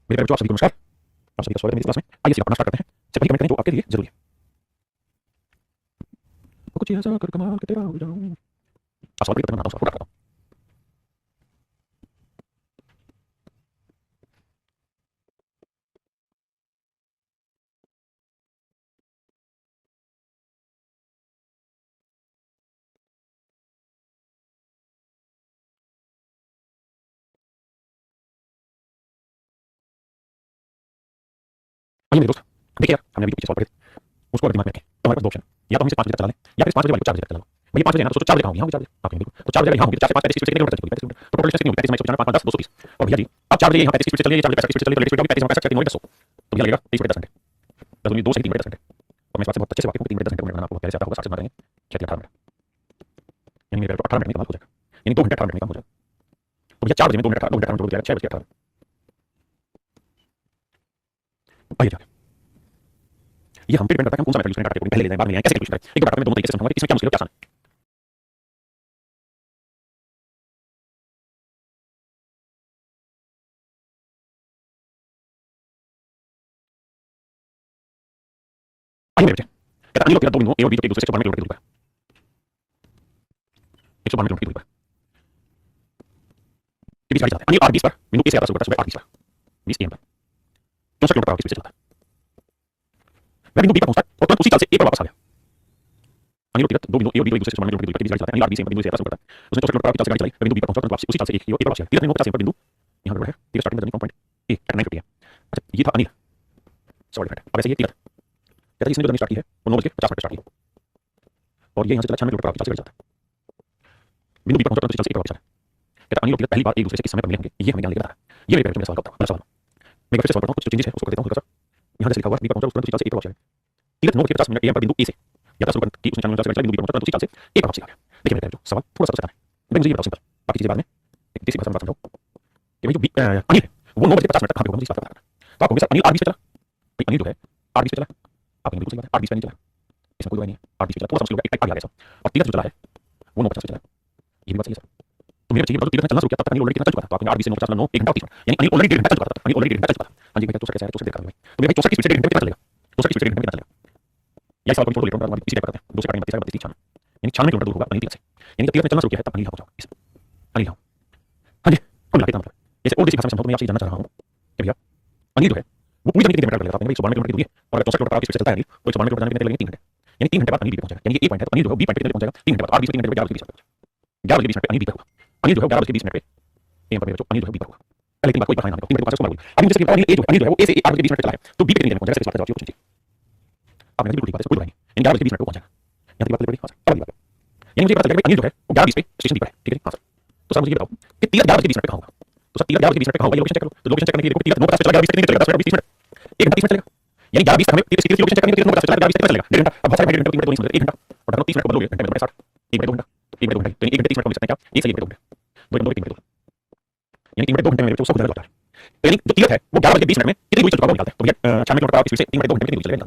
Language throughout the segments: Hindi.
मेरे बच्चों, आप सभी को नमस्कार। आप सभी का स्वागत है मेरी क्लास में। आइए सीधा पढ़ना स्टार्ट करते हैं। सिर्फ वही कमेंट करें जो आपके लिए जरूरी है। तो कुछ ऐसा कर कमाल के तेरा हो जाऊं। आप सवाल करते हैं, मैं आता हूँ, सवाल करता हूँ। आइए मेरे दोस्त, देखिए यार, हमने अभी पीछे सवाल पढ़े थे, उसको अगर दिमाग में रखें तो हमारे पास दो ऑप्शन है। या तो हम इसे 5 बजे तक चला लें, या फिर इस 5 बजे वाले को 4 बजे तक चला लो। भैया 5 बजे ना, तो सोचो 4 बजे कहाँ होंगे, यहाँ होंगे 4 बजे, आप कहेंगे बिल्कुल, तो 4 बजे अगर यहाँ होंगे तो 4 से 5 35 स्पीड से कितने किलोमीटर चलेंगे, 35 किलोमीटर, तो टोटल डिस्टेंस कितनी होगी, 35 5 5 10 230। और भैया जी आप 4 बजे यहाँ 35 स्पीड से चलिए, 4 बजे 35 स्पीड से चलिए, तो लेटेस्ट स्पीड होगी 35 5 3 तो भैया लगेगा 23 बटे 10 घंटे। 10 दूनी 2 से 3 बटे 10 घंटे। और मैं इस बात से बहुत अच्छे से वाकिफ हूँ कि 3 बटे 10 घंटे में आपको पहले से आता होगा, 60 से बना देंगे 6 18 मिनट, यानी मेरे 18 मिनट में कमाल हो जाएगा, यानी 2 घंटे 18 मिनट में काम हो जाएगा। तो भैया 4 बजे में 2 मिनट 18 मिनट 6 बजे 18। आइए जाके ये हम पे डिपेंड करता है हम कौन सा मेथड यूज करें, डाटा पहले ले जाएं बाद में ले आएं, कैसे कैलकुलेट करें। एक बार डाटा में दोनों तरीके से समझाऊंगा कि इसमें क्या मुश्किल है क्या आसान है। आइए मेरे बच्चे, कहता अनिल और तेरा दो बिंदुओं ए और बी जो एक दूसरे से 192 किलोमीटर की दूरी पर है, 192 किलोमीटर की दूरी पर के बीच गाड़ी चलाते हैं। अनिल आर 20 पर बिंदु ए से आता है, सुबह आर 20 पर 20 एम पर 64 किलोमीटर की स्पीड से चलता है। वह बिंदु बी पर पहुंचता है और तुरंत उसी चाल से ए पर वापस आ गया। अनिल और तीरथ दो बिंदु ए और बी जो एक दूसरे से 192 किलोमीटर की दूरी पर के बीच गाड़ी चलाते हैं। अनिल आर 20 एम पर बिंदु से आता है, करता है। उसने 64 किलोमीटर की चाल से गाड़ी चलाई, वह बिंदु बी पर पहुंचा, तुरंत वापस उसी चाल से ए की ओर वापस आ गया। तीरथ ने 50 एम पर बिंदु, यहां गड़बड़ है, तीरथ स्टार्टिंग में journey from point A at 950 है। अच्छा ये था अनिल, सॉरी डिफरेंट। अब ऐसे ये तीरथ कहता है इसने जो जर्नी स्टार्ट की है वो 9 बज के 50 मिनट स्टार्ट की और ये यहां से चला 96 किलोमीटर की चाल से गाड़ी चलाता है। बिंदु बी पर पहुंचा, तुरंत उसी चाल से ए पर वापस आ गया। कहता अनिल और तीरथ पहली बार एक दूसरे से किस समय पर मिले होंगे, ये हमें ध्यान लेकर बताया। ये मेरे सवाल का उत्तर है, सवाल मैं फिर से सवाल पढ़ता हूँ, कुछ चेंजेस है उसको कर देता हूँ हल्का सा। यहाँ जैसे लिखा हुआ है बी पर पहुंचा तुरंत उसी चाल से ए पर वापस आ गया। तीरथ 9 बज के 50 मिनट एम पर बिंदु ए से यात्रा शुरू की, उसने 96 किलोमीटर बिंदु बी पर पहुंचा, तुरंत उसी चाल से ए पर वापस आ गया। देखिए मेरे जो सवाल थोड़ा सा चलता है, मैं मुझे ये बताओ सिंपल, बाकी चीजें बाद में एक देसी भाषा में बात समझाओ कि भाई जो अनिल है वो 9 बज के 50 मिनट तक कहाँ पे होगा, मुझे इस बात का पता करना है। तो आप कहोगे सर अनिल आर 20 पे चला, भाई अनिल जो है आर 20 पे चला, आप कहेंगे बिल्कुल सही बात है, आर 20 पे नहीं चला, इसमें कोई दो नहीं है, आर 20 पे चला, थोड़ा सा मुश्किल होगा, एक आगे आ गया सब। और तीरथ जो चला है वो 9 50 पे चला, ये भी बात सही है सर। तो मेरे चाहिए बताओ तीरथ ने चलना शुरू किया तब तक अनिल ऑलरेडी कितना चल चुका था, तो आपने आर 20 से 9 50 9 1 घंटा 30 मिनट, यानी अनिल ऑलरेडी 1 घंटा चल चुका था, अनिल ऑलरेडी 1 घंटा चल चुका था। हाँ जी भैया 64 कैसे है, 64 देखा भाई, तो मेरे भाई 64 की स्पीड से 1 घंटे में कितना चलेगा, 64 की स्पीड से 1 घंटे में कितना चलेगा, या सवाल को छोड़ लेता हूँ, इसी टाइप करते हैं, 2 से काटेंगे 32 96, यानी 96 किलोमीटर दूर होगा अनिल तीरथ से, यानी जब तीरथ ने चलना शुरू किया है तब अनिल यहाँ पहुंचा होगा, अनिल यहाँ। हाँ जी कुल मिला के मतलब जैसे और देसी भाषा में समझाऊं तो मैं आपसे जानना चाह रहा हूँ कि भैया अनिल जो है वो पूरी जर्नी कितनी देर में कर लेगा, आपने भाई 192 किलोमीटर की दूरी है और अगर 64 किलोमीटर की स्पीड से चलता है अनिल तो 192 किलोमीटर जाने में कितने लगेंगे 3 घंटे, यानी 3 घंटे बाद अनिल बी पे पहुंचेगा, यानी ये पॉइंट है तो अनिल जो है बी पॉइंट पे कितने पहुंचेगा 3 घंटे बाद, आर 20 3 घंटे 11 बजे 20 मिनट 11 बजे 20 मिनट पे अनिल बी पे होगा। अनिल जो है 11 बजे 20 मिनट पे एम पर मेरे जो अनिल जो है बी पर होगा। पहले 3 बार कोई पढ़ाई ना करो, 3 मिनट के बाद उसको मार बोलिए। अब मुझे बताओ अनिल ए जो अनिल जो है वो ए से 8 बजे 20 मिनट पे चला है तो बी पे कितनी देर में पहुंचेगा, इसका जवाब चाहिए। आपने बिल्कुल ठीक बात है, कोई बुराई नहीं, यानी 11 बजे 20 मिनट पे पहुंच जाएगा। यहाँ तक बात पड़ी, हां सर अब अगली बात, यानी मुझे पता चल गया कि अनिल जो है वो 11 20 पे स्टेशन बी पर है, ठीक है हां सर। तो सर मुझे ये बताओ कि तीरथ 11 बजे 20 मिनट पे कहां होगा, तो सर तीरथ 11 बजे 20 मिनट पे कहां होगा, ये लोकेशन चेक करो, तो लोकेशन चेक करने के लिए देखो तीरथ 9 50 पे चला 11 20 कितनी देर चलेगा, 10 मिनट 20 मिनट 1 घंटा 30 मिनट चलेगा, यानी 11 20 हमें तीरथ की लोकेशन चेक करनी है, तीरथ 9 50 चला 11 20 कितना चलेगा 1.5 घंटा। अब बहुत सारे 1.5 घंटे 3 मिनट 2 मिनट 1 घंटा और अगर 30 मिनट को बदलोगे घंटे में 60 1 बटे 2 घंटा, 1 बटे 2 घंटा, तो 1 घंटे 30 मिनट को मिल सकते हैं क्या, 1 से 1 बटे 2 घंटे 2 बटे 2 3 बटे 2, यानी 3 बटे 2 घंटे में उसको खुद लगा है, तो यानी जो तीरथ है वो 11 बजे 20 मिनट में कितनी दूरी चल चुका है वो निकालते हैं। तो भैया 96 किलोमीटर की स्पीड से 3 बटे 2 घंटे में कितनी दूरी चलेगा,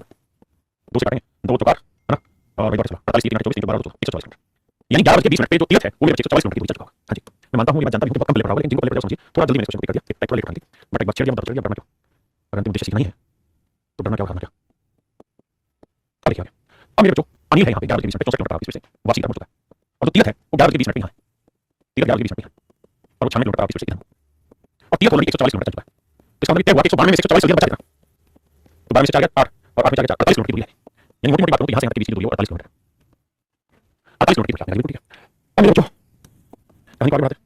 2 से काटेंगे 2 4 है ना, और भाई 48 3 24 3 12 144 किलोमीटर, यानी 11 बजे 20 मिनट पे जो तीरथ है वो मेरे 144 किलोमीटर की दूरी चल चुका होगा। हाँ जी मैं मानता हूँ, ये बात जानता हूँ बहुत कम पहले पढ़ा होगा, लेकिन जिनको पहले पढ़ा समझिए थोड़ा जल्दी मैंने क्वेश्चन को कर दिया, टेक्निकल लेट उठा दी, बट एक बात छेड़ दिया मतलब चल गया, डरना क्यों, अगर अंतिम उद्देश्य सीखना ही है तो डरना क्या, उठाना क्या। अब देखिए अब मेरे बच्चों अनिल है यहाँ पे 11 बजे 20 मिनट पे 64 किलोमीटर की स्पीड से वापसी की तरफ मुड़ चुका है, और जो तीरथ है वो 11 बजे 20 मिनट पे यहाँ है, तीरथ 11 बजे 20 मिनट पे है और वो 96 किलोमीटर की स्पीड से इधर, और तीरथ ऑलरेडी 144 किलोमीटर चल चुका है, तो इसका मतलब क्या हुआ 192 में से 144 जल्दी बचा देगा, तो 12 में से 4 गया 8 और 8 में 4 गया 48 किलोमीटर की दूरी है, यानी मोटी मोटी बात करूं तो यहाँ से यहाँ तक के बीच की दूरी है 48 किलोमीटर, 48 किलोमीटर की दूरी है, बिल्कुल ठीक है। अब मेरे बच्चों कहानी को आगे बढ़ाते हैं।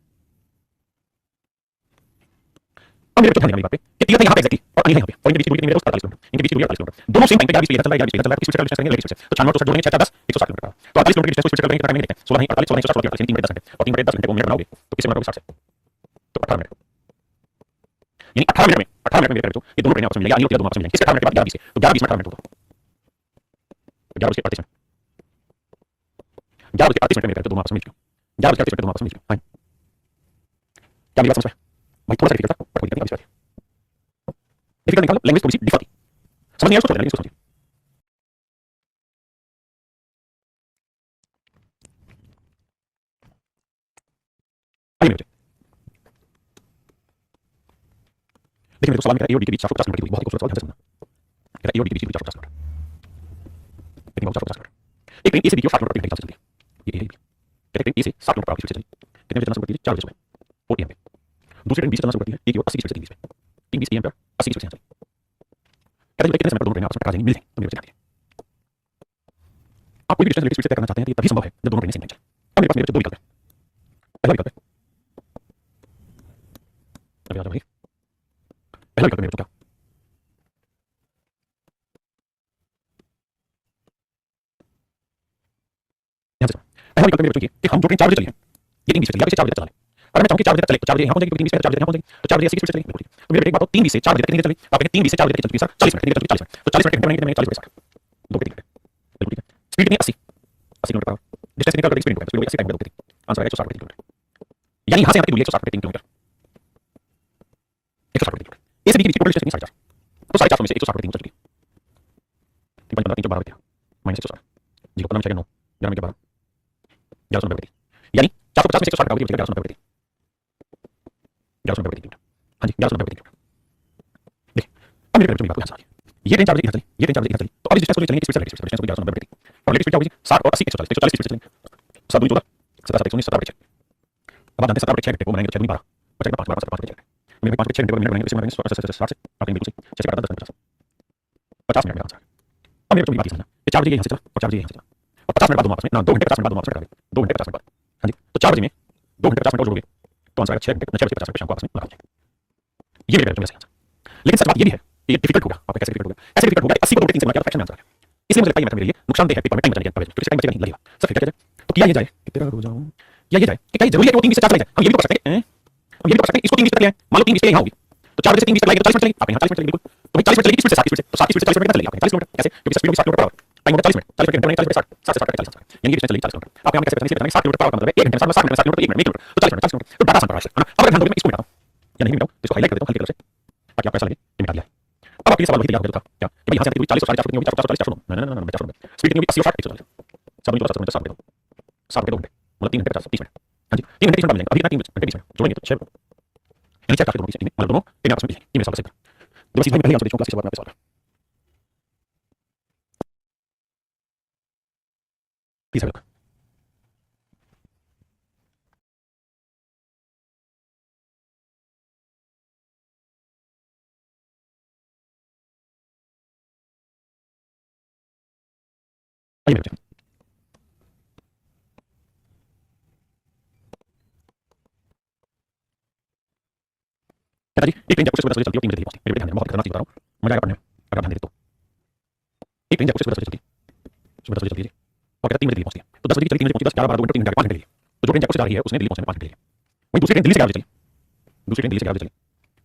अब मेरे बच्चों ध्यान देना मेरी बात पे कि तीरथ है यहाँ पे एग्जैक्टली और अनिल है यहाँ पे, और इनके बीच की दूरी कितनी है, 48 किलोमीटर, इनके बीच की दूरी 48 किलोमीटर, दोनों सेम टाइम पे 11 20 चल रहा है, 11 20 चल रहा है, किस स्पीड से करेंगे, लेकिन स्पीड से, तो 96 64 जोड़ेंगे 6 4 10 160 किलोमीटर, तो 48 किलोमीटर की डिस्टेंस स्पीड से करेंगे कितना टाइम देखते हैं, 16 नहीं 48 16 160 16 3 मिनट 10 घंटे, और 3 मिनट 10 घंटे को मिनट बनाओगे तो किससे बनाओगे 60 से, तो 18 मिनट, यानी 18 मिनट में मेरे बच्चों ये दोनों ट्रेनें आपस में मिलेंगी, अनिल और तीरथ दोनों आपस में मिलेंगे, इसके 18 मिनट के बाद 11 20 तो 11 20 में 18 मिनट होगा, 11 बज के 38 मिनट, 11 बज के 38 मिनट में मेरे दोनों आपस में मिल चुके, 11 बज के 38 मिनट दोनों आपस में मिल चुके। हाँ क्या मेरी बात समझ में, भाई थोड़ा सा डिफिकल्ट था पर कोई दिक्कत नहीं, डिफिकल्ट निकालो, लैंग्वेज थोड़ी सी डिफर थी, समझ नहीं आया उसको छोड़ देना, लेकिन इसको समझिए। आइए मेरे बच्चे देखिए मेरे को सवाल में कह रहा है ए और बी के बीच 450 किलोमीटर की दूरी, बहुत ही खूबसूरत सवाल, ध्यान से सुनना। कह रहा है ए और बी के बीच की दूरी 450 किलोमीटर, लेकिन बहुत 450 किलोमीटर। एक ट्रेन ए से बी की ओर 60 किलोमीटर प्रति घंटे की रफ्तार से चलती है। ये ए है, कहते हैं ट्रेन ए से 60 किलोमीटर प्रति घंटे से चली, कितने बजे चलना शुरू करती है? 4 बजे सुबह 4 AM पे। दूसरी ट्रेन बी से चलना शुरू करती है ए की ओर 80 की स्पीड से 3 बजे, 3 AM पर 80 की स्पीड से चली। कहते हैं कितने समय पर दोनों ट्रेनें आपस में टकरा जाएंगी, मिल जाएंगी, तो मेरे बचे जाती है। आप कोई भी डिस्टेंस रिलेटिव स्पीड से तय करना चाहते हैं तो तभी संभव है जब दोनों ट्रेनें सेम टाइम चलें। अब मेरे पास मेरे बचे दो विकल्प हैं। पहला विकल्प है, अभी आ जाओ भाई, पहला विकल्प मेरे को क्या, ध्यान से सुनो। पहला विकल्प मेरे बच्चों ये कि हम जो ट्रेन 4 बजे चली है, ये 3 बजे चली, या इसे 4 बजे तक चला लें। अगर मैं चाहूं कि 4 बजे तक चले तो 4 बजे यहाँ पहुंचेगी, 3 बजे 4 बजे यहाँ पहुंचेगी, तो 4 बजे 80 की स्पीड से चलेगी, बिल्कुल ठीक। तो मेरे बेटे एक बात हो, 3 बजे से 4 बजे तक कितनी देर चली? आप कहेंगे 3 बजे से 4 बजे तक चलती है सर 40 मिनट, कितनी देर चलती है? 40 मिनट, तो 40 मिनट घंटे बनेंगे, 40 बजे 60, 2 घंटे, बिल्कुल ठीक है। स्पीड कितनी है? 80 किलोमीटर पर आवर। डिस्टेंस कितनी कवर करेगी? स्पीड स्पीड 80 टाइम 2 घंटे, आंसर है 160 किलोमीटर। यानी यहाँ से यहाँ तक की दूरी 160 किलोमीटर, 160 किलोमीटर। ए से बी की बीच की टोटल डिस्टेंस कितनी? 450, तो 450 में से 160 चल चुकी है। 3 5 15 3 12 माइनस 160, 0 15 9 11 में 12 1190 यानी 450 में से 160 घटाओगे तो 1190 1190 किलोमीटर। हाँ जी 1190 किलोमीटर। देखिए अब मेरे बच्चों की बात को ध्यान से सुनिए। ये ट्रेन 4 बजे इधर चली, ये ट्रेन 4 बजे इधर चली, तो अब इस डिस्टेंस को चलेंगे, स्पीड से डिस्टेंस को 1190 की। और लेटेस्ट स्पीड क्या होगी? 60 और 80 140 140 की स्पीड से चलेंगे। 7 2 14 17 7 19 17 अब आप जानते हैं 17 6 घंटे को बनाएंगे तो 6 2 12 बचेगा 5 12 5 घंटे। तो मेरे 5 6 घंटे को मिनट बनाएंगे, इसे बनाएंगे 60 से आप बिल्कुल सही 6 से 10 10 50 मिनट में आंसर। अब मेरे बच्चों की बात समझना, 4 बजे यहाँ से चला और 4 बजे यहाँ से चला और 50 मिनट बाद दोनों आपस में ना 2 घंटे 50 मिनट बाद दोनों आपस में टकरा गए, 2 घंटे 50 मिनट बाद। हाँ जी तो 4 बजे में 2 घंटे 50 मिनट और जोड़ोगे तो आंसर आएगा 6 घंटे 6 बजे 50 मिनट शाम को आपस में लगा जाएंगे। ये मेरे बच्चों में सही आंसर। लेकिन सच बात ये भी है कि ये डिफिकल्ट होगा। आपका कैसे डिफिकल्ट होगा? ऐसे डिफिकल्ट होगा 80 को 2 3 से गुणा किया तो फ्रैक्शन में आंसर है। इसलिए मुझे लगता है ये मेथड मेरे लिए नुकसानदेह है, पेपर में टाइम बचेगा क्योंकि टाइम बचेगा नहीं लगेगा। सब फिर क्या जाए तो किया ये जाए कि तेरा हो जाऊं या ये जाए कि कहीं जरूरी है कि वो 3 से 4 चले जाए। हम ये भी तो कर सकते हैं, हम ये भी तो कर सकते हैं इसको 3 तक ले आए, मान लो 3 यहाँ होगी तो 4 बजे से 3 तक लाएंगे तो 40 मिनट चलेगी, आप यहाँ 40 मिनट चलेगी बिल्कुल। तो भाई 40 मिनट चलेगी किस स्पीड से? 60 की स्पीड से, तो 60 की स्पीड से 40 मिनट चलेगी, आप 40 किलोमीटर कैसे? क्योंकि स्पीड होगी 60 किलोमीटर पर आवर, टाइम होगा 40 मिनट, 40 मिनट घंटे 40 मिनट 60 60 से 60 40 यानी कि डिस्टेंस चलेगी 40 किलोमीटर। आप यहाँ कैसे पता नहीं 60 किलोमीटर पर आवर का मतलब है 1 घंटे में 60 मिनट में 60 किलोमीटर 1 मिनट 1 किलोमीटर तो 40 मिनट 40 किलोमीटर तो बड़ा आसान पड़ा है ना। अब अगर ध्यान दोगे मैं इसको मिटाता हूं या नहीं मिटाऊं तो इसको हाईलाइट कर देता हूं हल्की कलर से ताकि आपको ऐसा लगे कि मिटा दिया है। अब आपके लिए सवाल वही तैयार हो गया था क्या कि भाई यहाँ से आती हुई 40 और 40 कितनी होगी? 440 490 ना ना ना ना 490 स्पीड कितनी होगी? 80 और 60 140 सब मिलकर 70 60 मिनट 60 2 घंटे मतलब 3 घंटे 50 30 मिनट। हाँ जी 3 घंटे 30 मिनट मिलेंगे, अभी 3 घंटे 20 मिनट जोड़ेंगे तो 6 यानी 4 दोनों की टीम मतलब दोनों टीम आपस में मिलेंगे। ये मेरा सवाल सही था। तो बस इसमें पहले आंसर देखो क्लास के बाद में आपके सवाल तीसरा लोग आइए मेरे बच्चे पिताजी एक ट्रेन जयपुर से 10 बजे चलती है और 3 बजे दिल्ली पहुंचती है। मेरे बेटे ध्यान दें बहुत खतरनाक चीज बता रहा हूं, मजा आएगा पढ़ने में अगर आप ध्यान देते तो। एक ट्रेन जयपुर से 10 बजे चलती है, सुबह 10 बजे चलती है और कहता है 3 बजे दिल्ली पहुंचती है। तो 10 बजे की चली 3 बजे पहुंची 10 11 12 2 घंटे 3 घंटे 5 घंटे लिए। तो जो ट्रेन जयपुर से जा रही है उसने दिल्ली पहुंचने में 5 घंटे लिए। वहीं दूसरी ट्रेन दिल्ली से 11 बजे चली, दूसरी ट्रेन दिल्ली से 11 बजे चली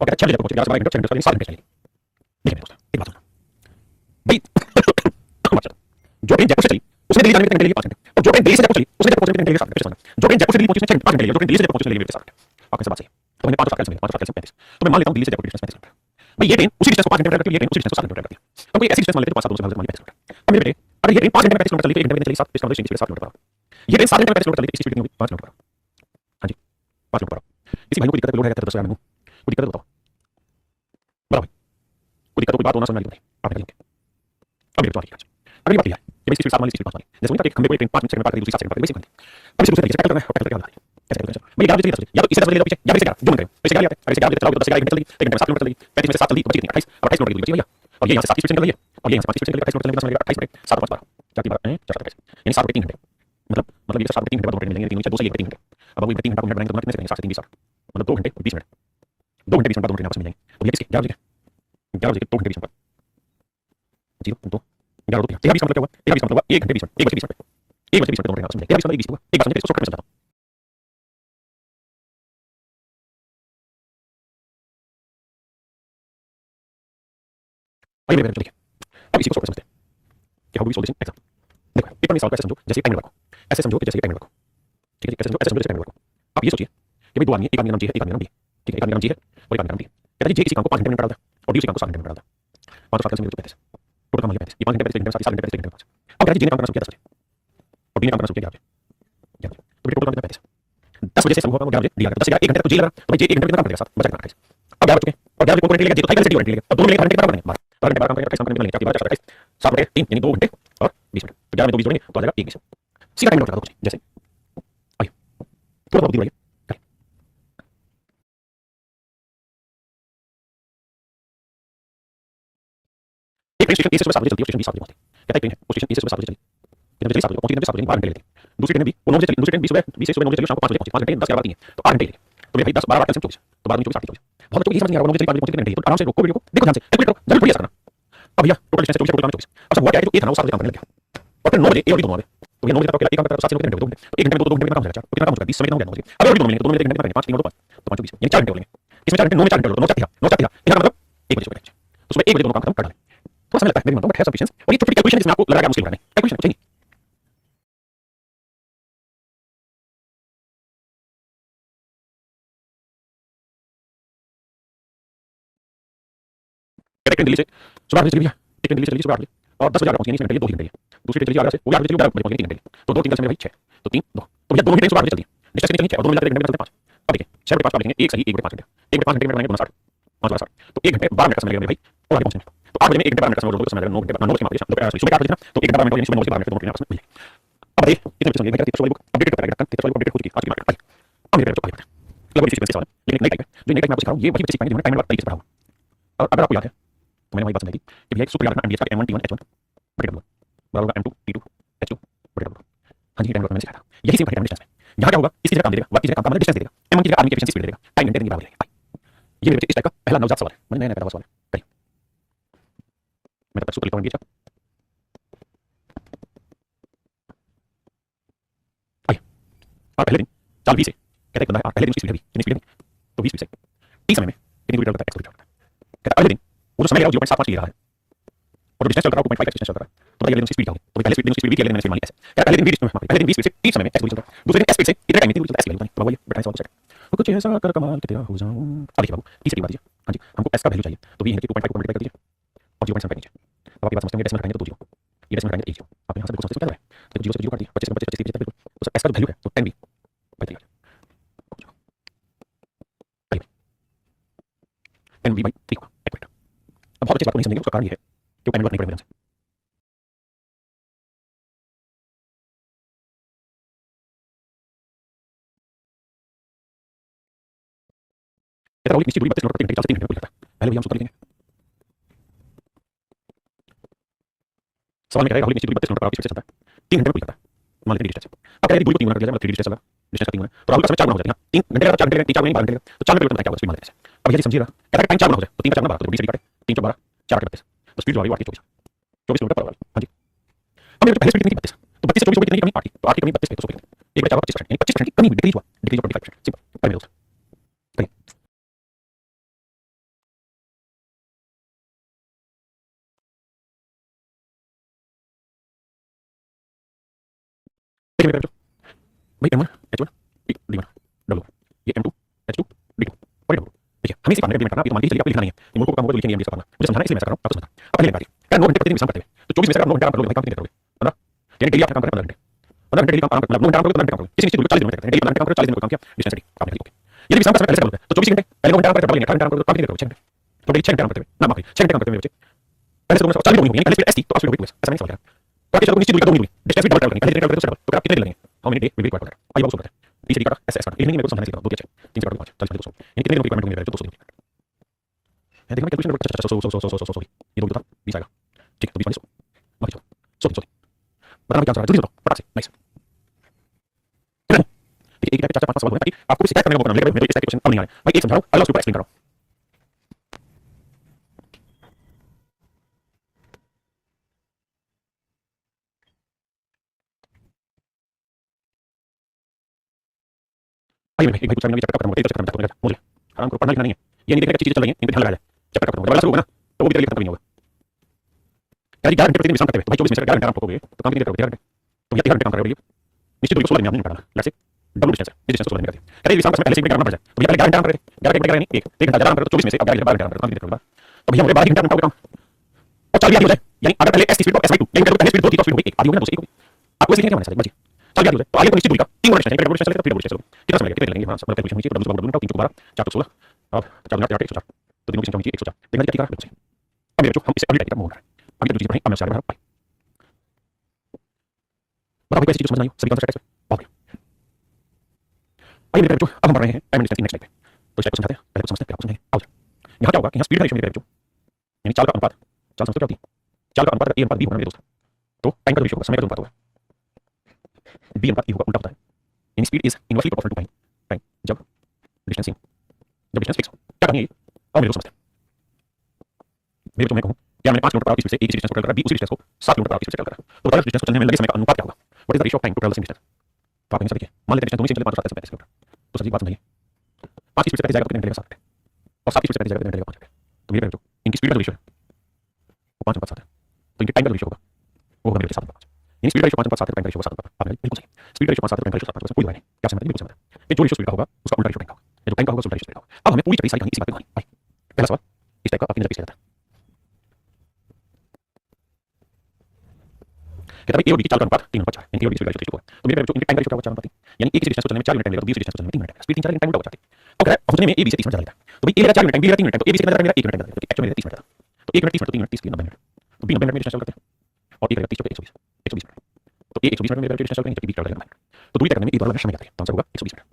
और कहता है 6 बजे पहुंचेगी 11 से 12 घंटे 6 घंटे 7 घंटे चलेगी। देखिए मेरे दोस्त एक बात सुनना भाई जो ट्रेन जयपुर से चली उसने दिल्ली जाने में 3 घंटे लिए 5 घंटे और जो ट्रेन दिल्ली से जयपुर चली उसने जयपुर पहुंचने में 3 घंटे लिए 7 घंटे। जो ट्रेन जयपुर से दिल्ली पहुंची उसने 6 घंटे 5 घंटे लिए, जो ट्रेन दिल्ली से जयपुर पहुंची उसने लिए 7 घंटे। आपके सब बात सही है। तो मैंने 5 और 7 कैंसिल 5 और 7 कैंसिल 35 तो मैं मान लेता हूं दिल्ली से जयपुर डिस्टेंस 35 किलोमीटर। भाई ये ट्रेन उसी डिस्टेंस को 5 घंटे में करती है, ये ट्रेन उसी डिस्टेंस को 7 घंटे में करती है। तो कोई ऐसी डिस्टेंस मान लेते हैं 5 7 2 से भाग देते 35 किलोमीटर। अब मेरे बेटे अगर ये ट्रेन 5 घंटे में 35 किलोमीटर चली तो 1 घंटे में चली 7 इसका मतलब स्पीड 7 किलोमीटर पर आवर। ये ट्रेन 7 घंटे में 35 किलोमीटर चली इसकी स्पीड कितनी होगी? 5 किलोमीटर पर आवर। हां जी 5 किलोमीटर पर आवर। इसी भाई को दिक्कत है, लोड है कहते हैं 10,000 में कोई दिक्कत है बताओ बताओ भाई कोई दिक्कत कोई बात होना समझ में आपने कहीं अब मेरे बात अगली बात यह है कि भाई स्पीड 7 वाली स्पीड 5 वाली जैसे उनका एक खंबे को एक ट्रेन 5 सेकंड में पार करेगी दूसरी 7 सेकंड में पार करेगी अब इसे दूसरे तरीके से टैकल करना है और टैकल करके आगे कैसे करना है भाई 11 बजे या तो इसे 10 बजे ले लो पीछे या इसे 11 जो मन करे तो इसे 11 आता है अगर इसे 11 बजे चलाओगे तो 10 11 घंटे चलेगी 1 घंटे में 7 किलोमीटर चलेगी 35 में से 7 चलेगी तो बची कितनी 28 अब 28 किलोमीटर की दूरी बची भैया और ये यहां से 7 की स्पीड चल रही है और ये यहां से 5 की स्पीड चल रही है 28 किलोमीटर चलेगी 28 मिनट 7 5 12 4 की बात है 4 यानी 7 3 घंटे मतलब ये 7 3 घंटे बाद दोनों ट्रेन मिलेंगे 3 2 से 1 3 घंटे अब वो 3 घंटा को मिनट बनाएंगे तो कितने से 7 से 3 20 मतलब 2 घंटे 20 मिनट 2 घंटे 20 मिनट बाद दोनों ट्रेन आपस में मिलेंगे। तो ये किसके 11 बजे 11 बजे 2 घंटे 20 मिनट 0 2 11 2 13 20 मतलब क्या हुआ 13 20 मतलब हुआ 1 घंटे 20 मिनट 1 बजे 20 मिनट 1 बजे 20 मिनट दोनों ट्रेन आपस में मिलेंगे 13 20 मतलब 20 हुआ एक बात समझे इसको शॉर्टकट में समझाता हूं। आइए मेरे देखिए अब इसी को शॉर्टकट समझते हैं कि how do we solve this in example. देखो पेपर में सॉल्व कैसे समझो जैसे टाइम रखो ऐसे समझो कि जैसे टाइम रखो ठीक है कैसे समझो ऐसे समझो जैसे टाइम रखो। आप ये सोचिए कि भाई दो आदमी एक आदमी का नाम जी है एक आदमी का नाम डी है ठीक है एक आदमी का नाम जी है और एक आदमी का नाम डी है कहता है जी किसी काम को 5 घंटे में कर डालता है और डी उसी काम को 7 घंटे में कर डालता है 5 और 7 कैसे मिलते हैं 35 टोटल मान लिया 35 ये 5 घंटे 35 घंटे 7 घंटे 35 घंटे 5 अब कहता है जी ने काम करना शुरू किया 10 बजे और डी ने काम करना शुरू किया 11 बजे तो टोटल कितना 35 10 बजे से शुरू होगा 11 बजे डी लगा 10 से 1 घंटे तक जी लगा तो भाई जी 1 घंटे में कितना काम करेगा 7 बचा कितना 28 अब 11 बज चुके और 11 बजे कौन लेगा, ये तो साइकिल से लेगा, अब दोनों मिलेंगे 12 घंटे बराबर है, 12 घंटे 12 घंटे 28 घंटे मिलेंगे, 4 12 28 7 बटे 3 यानी 2 घंटे और 20 मिनट, तो 11 में 2 20 जोड़ेंगे तो आ जाएगा 21। सीधा टाइम लगा दो कुछ जैसे आइए थोड़ा बुद्धि बढ़ाइए, एक ट्रेन स्टेशन ए से सुबह 7 बजे चलती है, स्टेशन बी 7 बजे पहुंचती है, कहता है ट्रेन है वो स्टेशन ए से सुबह 7 बजे चली, इधर चली 7 बजे पहुंची, इधर 7 बजे 12 घंटे लेती है। दूसरी ट्रेन भी वो 9 बजे चली, दूसरी ट्रेन 20 सुबह 20 से सुबह 9 बजे चली, शाम को 5 बजे पहुंची, 5 घंटे 10 11 12 3 है तो 8 घंटे लेती है। तो मेरे भाई 10 12 12 24 तो 12 24 24 बहुत बच्चों को ये समझ नहीं आ रहा, 9 बजे चली 5 बजे पहुंची, कितने घंटे, तो आराम से रोको वीडियो को, देखो ध्यान से कैलकुलेट करो, जल्दी थोड़ी ऐसा करना। अब भैया टोटल डिस्टेंस 24 टोटल 24, अब सब हुआ क्या है, जो ए था ना वो 7 बजे काम करने लग गया और फिर 9 बजे ए और बी दोनों आ गए, तो ये 9 बजे तक अकेला एक काम करता है, 7 से 9 घंटे 2 घंटे, तो 1 घंटे में 2 घंटे में काम हो जाएगा, 4 तो कितना काम हो जाएगा, 20 समय कितना हो गया 9 बजे, अब और भी दोनों मिलेंगे, तो दोनों में 1 घंटे में 5 3 और 2 5 तो 5 20 यानी 4 घंटे हो लेंगे, इसमें 4 घंटे 9 में 4 घंटे हो तो 9 4 9 4 इसका मतलब 1 बजे सुबह, तो सुबह 1 बजे दोनों काम खत्म कर डालें। थोड़ा समय लगता है, मेरी मानता हूं, बट है सफिशिएंट, और ये छोटी कैलकुलेशन जिसमें आपको लगा मुश्किल करना है, कैलकुलेशन चाहिए कहते हैं दिल्ली से सुबह 8 बजे चली भैया, एक ट्रेन दिल्ली से चली सुबह 8 बजे और 10 बजे आगरा पहुंची, यानी 3 घंटे 2 घंटे है। दूसरी ट्रेन चली आगरा से वो 8 बजे चली, 11 बजे पहुंची, 3 घंटे, तो 2 3 समय भाई 6 तो 3 2 तो भैया दोनों ही ट्रेन सुबह 8 बजे चलती है, डिस्टेंस कितनी 6 और दोनों मिलकर 1 घंटे में चलते हैं 5। अब देखिए 6 बटे 5 का लिखेंगे, एक सही 1 बटे 5 घंटे, 1 बटे 5 घंटे में बनाएंगे 2 60 5 12 60 तो 1 घंटे 12 मिनट का समय लगेगा भाई और आगे पहुंचने में, तो 8 बजे में 1 घंटे 12 मिनट का समय और 2 समय लगेगा 9 घंटे 9 बजे मार दिया सुबह 8 बजे ना, तो 1 घंटे 12 मिनट यानी सुबह 9 बजे 12 मिनट दोनों ट्रेन आपस में मिल जाएंगी। अब देखिए कितने बजे समझिए भाई, 3 बुक अपडेट कर पाएगा, 3 बुक अपडेट हो चुकी है आज की मार्केट। अब मेरे को आगे लगभग इसी सीक्वेंस से सवाल है, लेकिन नई टाइप है, जो नई टाइप मैं आपको सिखा रहा हूं ये वही बेसिक पाएंगे जो मैंने टाइम वाला तरीके से पढ़ा हुआ। और अगर आपको याद है तो मैंने वही बात समझाई थी कि भैया एक सूत्र याद रखना, एमडीएस का m1 t1 h1 बटे w बराबर m2 t2 h2 बटे w। हां जी टाइम मैंने सिखाया था, यही सेम टाइम डिस्टेंस में यहाँ क्या होगा, इसकी जगह काम दे देगा, बाकी जगह काम का मतलब डिस्टेंस दे देगा, m1 की जगह आदमी की एफिशिएंसी स्पीड दे देगा, टाइम घंटे की बराबर देगा। ये मेरे बच्चे इस टाइप का पहला नवजात सवाल है, मैंने नया नया सवाल है करिए, मैं तब तक सूत्र लिखता हूं एमडीएस का। आइए और पहले दिन चाल 20 से कहता है बंदा है पहले दिन उसकी स्पीड है कितनी स्पीड है तो 20 स्पीड से टी समय में कितनी दूरी चलता है, x दूरी चलता है, कहता है अगले दिन वो जो समय ले रहा है 0.75 ले रहा है और डिस्टेंस चल रहा है 2.5 डिस्टेंस चल रहा है, तो बताइए अगले दिन उसकी स्पीड क्या होगी, तो पहले दिन उसकी स्पीड भी अगले दिन मैंने स्पीड मान ली ऐसे, कहता है अगले दिन 20 स्पीड में पहले दिन 20 स्पीड से 30 समय में x दूरी चलता है, दूसरे दिन s स्पीड से इतने टाइम में 30 दूरी चलता है, s वैल्यू तो वही बताइए सवाल सेट कुछ ऐसा कर कमाल के तेरा हो जाऊं। अब देखिए बाबू तीसरी बात दीजिए, हां जी हमको s का वैल्यू चाहिए, तो v है कि 2.5 को मल्टीप्लाई कर दीजिए और 0.75 नीचे, अब आप ये बात समझते हैं डेसिमल हटाएंगे तो 2 0 ये डेसिमल हटाएंगे तो 1 0, आप यहां से बिल्कुल समझते हैं क्या है, तो 0 से 0 काट दिया 25 से 25 बिल्कुल, तो s का जो वैल्यू है तो 10 v भाई तैयार 10 v बाई 3 होगा एक्यूरेट। अब बहुत अच्छी बात को नहीं समझेंगे, उसका कारण ये है कि टाइम वर्क नहीं पड़ेगा हमसे, कहता है निश्चित दूरी 32 किलोमीटर प्रति घंटे 3 घंटे में पूरी करता है। पहले भैया हम सूत्र लिखेंगे, सवाल में कह रहा है राहुल निश्चित दूरी 32 किलोमीटर प्रति घंटे से चलता है 3 घंटे में पूरी करता है, मान लेते हैं डिस्टेंस। अब कह रहे दूरी को 3 गुना कर दिया जाए, मतलब 3 डिस्टेंस चला, डिस्टेंस का 3 गुना है तो राहुल का समय 4 गुना हो जाएगा, 3 घंटे का 4 घंटे 3 4 गुना 12 घंटे तो 4 घंटे क्या होगा स्पीड मान लेते हैं। अब भैया समझिएगा कहता है टाइम 4 गुना हो जाए तो 3 का 4 गुना 12 तो 20 से काटे 3 4 12 4 8 32 तो स्पीड जो आ रही है 24 किलोमीटर पर आवर। हां जी अब मेरे पहले स्पीड कितनी 32 तो 32 से 24 कितनी कमी 8 तो 8 की कमी 32 पे तो 100 एक बचा 25% यानी 25% की कमी हुई, डिक्रीज हुआ, डिक्रीज ऑफ 25% सिंपल पर मेरे दोस्त देखिए मेरे भाई m1 h1 d1 w ये m2 h2 d2 और w देखिए हमें इसे फार्मूला करना है, तो मान लीजिए चलिए आप लिखना नहीं है, ये मूल को काम होगा तो लिखेंगे एमडीएस का फार्मूला, मुझे समझाना है इसलिए मैं ऐसा कर रहा हूं, आपको समझाता हूं। अब पहले निकालिए क्या 9 घंटे प्रतिदिन विश्राम करते हुए तो 24 में से अगर 9 घंटे काम करोगे भाई काम कितने करोगे 15 यानी डेली आप काम करें 15 घंटे 15 घंटे डेली काम मतलब 9 घंटे काम करोगे 15 घंटे काम करोगे, किसी निश्चित दूरी 40 दिन में करते हैं, डेली 15 घंटे काम करोगे 40 दिन में काम किया डिस्टेंस डी आपने लिखा। यदि विश्राम का समय पहले से कम है तो 24 घंटे पहले 9 घंटे काम करते हैं 18 घंटे काम करोगे काम कितने करोगे 6 घंटे तो डेली 6 घंटे काम करते हुए ना माफी 6 घंटे काम करते हुए बच्चे पहले से 40 होनी यानी पहले स्पीड एसटी तो आप स्पीड होगी ऐसा नहीं सवाल है, तो आप चलो निश्चित दूरी का 2 मिनट डिस्टेंस भी डबल करेंगे पहले डबल करेंगे तो आप कितने लगेंगे how many day will be required for that आइए बाबू सुनते हैं तीसरी डी का एस एस का इवनिंग में को समझाने सीखा बहुत अच्छा 3 से 5 40 200 यानी कितने दिन की रिक्वायरमेंट होगी मेरे तो 200 दिन है, देखिए मैं कैलकुलेशन नंबर 100 ये 2 था 20 आएगा ठीक तो 20 वाली 100 बाकी 100 100 बताना क्या आंसर है जल्दी बताओ फटाक से नाइस देखिए एक टाइप के 4 5 सवाल होंगे ताकि आपको शिकायत करने का मौका ना मिले, मेरे इस टाइप के क्वेश्चन अब नहीं आ रहे भाई एक समझा रहा हूं अगला उसको एक्सप्लेन कर रहा हूं। आइए एक भाई पूछा मैंने चैप्टर खत्म हो गया, चैप्टर खत्म हो गया आराम करो, पढ़ना लिखना नहीं है, ये नहीं देखना अच्छी चीजें चल रही हैं इन पे ध्यान लगाया जाए, चैप्टर खत्म हो गया, शुरू होगा ना तो वो भी खत्म नहीं होगा। यानी 11 घंटे प्रतिदिन विश्राम करते हुए तो भाई 24 में से 11 घंटे आराम करोगे तो काम कितने करोगे 13 घंटे तो भैया 13 घंटे काम करोगे निश्चित दूरी को 16 दिन में आपने निकालना लेट्स से डबल डिस्टेंस है, ये डिस्टेंस 16 दिन करते हैं, अरे विश्राम का समय पहले से 1 घंटा करना पड़ जाए तो भैया पहले 11 घंटे आराम करें 11 घंटे नहीं 1 घंटा आराम करो तो 24 में से अब 12 घंटे आराम करो काम कितने करोगे तो भैया मुझे 12 घंटे आराम करोगे काम और 40 आदि हो जाए, यानी अगर पहले s की स्पीड को s/2 यानी पहले स्पीड 2 थी तो स्पीड हो गई 1 आदि हो गया तो 1 आपको सीखने क्या मानना है बच्चे 40 आदि हो जाए तो आगे तो निश्चित दूरी का 3 गुना डिस्टेंस है, डबल डिस्टेंस लेकर फिर डबल डिस्टेंस कितना समय लगेगा कितने लगेंगे हां सब कैलकुलेशन कीजिए, w/2 3 × 12 4 × 16 अब 4 × 8 104 तो दिनों की संख्या होनी चाहिए 104। देखना क्या ठीक है बिल्कुल सही। अब मेरे बच्चों हम इसे अगली टाइप का मोड़ रहे हैं। अभी तक जो चीज पढ़ी अब मैं उससे आगे बढ़ा रहा हूं। बताओ भाई कैसी चीज समझ में आई हो? सभी कॉन्सेप्ट है बहुत बढ़िया। आइए मेरे बच्चों अब हम बढ़ रहे हैं टाइम एंड डिस्टेंस की नेक्स्ट टाइप पे। तो इस टाइप को समझाते हैं, पहले कुछ समझते हैं फिर आपको समझाएंगे। आओ यहाँ क्या होगा कि यहाँ स्पीड का रेशियो मेरे बच्चों यानी चाल का अनुपात, चाल समझते हो क्या होती है? चाल का अनुपात अगर ए अनुपात बी होगा मेरे दोस्त, तो टाइम का रेशियो होगा, समय का अनुपात होगा बी अनुपात ए होगा, उल्टा होता है। यानी speed is inversely proportional to time. Time जब डिस्टेंस सेम, जब डिस्टेंस फिक्स हो। क्या करनी है ये? आओ मेरे दोस्त समझते हैं। मेरे बच्चों मैं कहूँ क्या मैंने 5 किलोमीटर पर आवर की स्पीड से एक ही डिस्टेंस को ट्रैवल करा, बी उसी डिस्टेंस को 7 किलोमीटर पर आवर की स्पीड से ट्रैवल करा, तो बताओ डिस्टेंस को चलने में लगे समय का अनुपात क्या होगा? What is the ratio of time to travel the same distance? तो आप कहीं से देखिए मान लेते हैं डिस्टेंस दोनों सेम चले 5 किलोमीटर, तो सर जी बात समझिए 5 की स्पीड से कैसे जाएगा तो कितने मिलेगा 7 और 7 की स्पीड से कैसे जाएगा तो कितने मिलेगा 5। तो मेरे बच्चों इनकी स्पीड का रेशियो है वो 5:7 है, तो इनकी टाइम का रेशियो होगा वो होगा मेरे 7:5। यानी स्पीड का रेशियो 5:7 है, टाइम का रेशियो 7:5। आपने बिल्कुल सही। स्पीड का रेशियो 5:7 है, टाइम का रेशियो 7:5, कोई बात नहीं। क्या समझ में बिल्कुल समझ में ये जो रेशियो स्पीड का होगा उसका उल्टा रेशियो टाइम का होगा, ये जो टाइम का होगा उसका उल्टा रेशियो स्पीड का होगा। अब हमें पूरी चीज सारी कहानी इसी बात पे कहानी आई। पहला सवाल इस टाइप का आपकी नजर पीछे जाता है, कहता है ए और बी की चाल का अनुपात 3:4 यानी ए और बी की स्पीड का रेशियो 3:4 है। तो मेरे बच्चों इनकी टाइम का रेशियो क्या होगा 4:3 यानी एक ही डिस्टेंस को चलने में 4 मिनट टाइम लगेगा, तो दूसरी डिस्टेंस को चलने में 3 मिनट लगेगा। स्पीड 3 4 टाइम उल्टा हो जाती है। तो कह रहा है पहुंचने में ए बी से 30 मिनट लगता है, तो भाई ए मेरा 4 मिनट टाइम, बी मेरा 3 मिनट टाइम, तो ए बी से कितना मेरा 1 मिनट टाइम लगेगा, एक्चुअली मेरा 30 मिनट था। तो 1 मिनट 30 मिनट तो 3 मिनट 30 90 मिनट, तो बी 90 मिनट में डिस्टेंस करते हैं और ए करेगा 30 120 120 मिनट। तो ए 120 मिनट में मेरा डिस्टेंस करेंगे जबकि बी ट्रैवल करेगा 90 मिनट। तो दूरी तय करने में ए द्वारा समय जाता है, तो आंसर होगा 120 मिनट।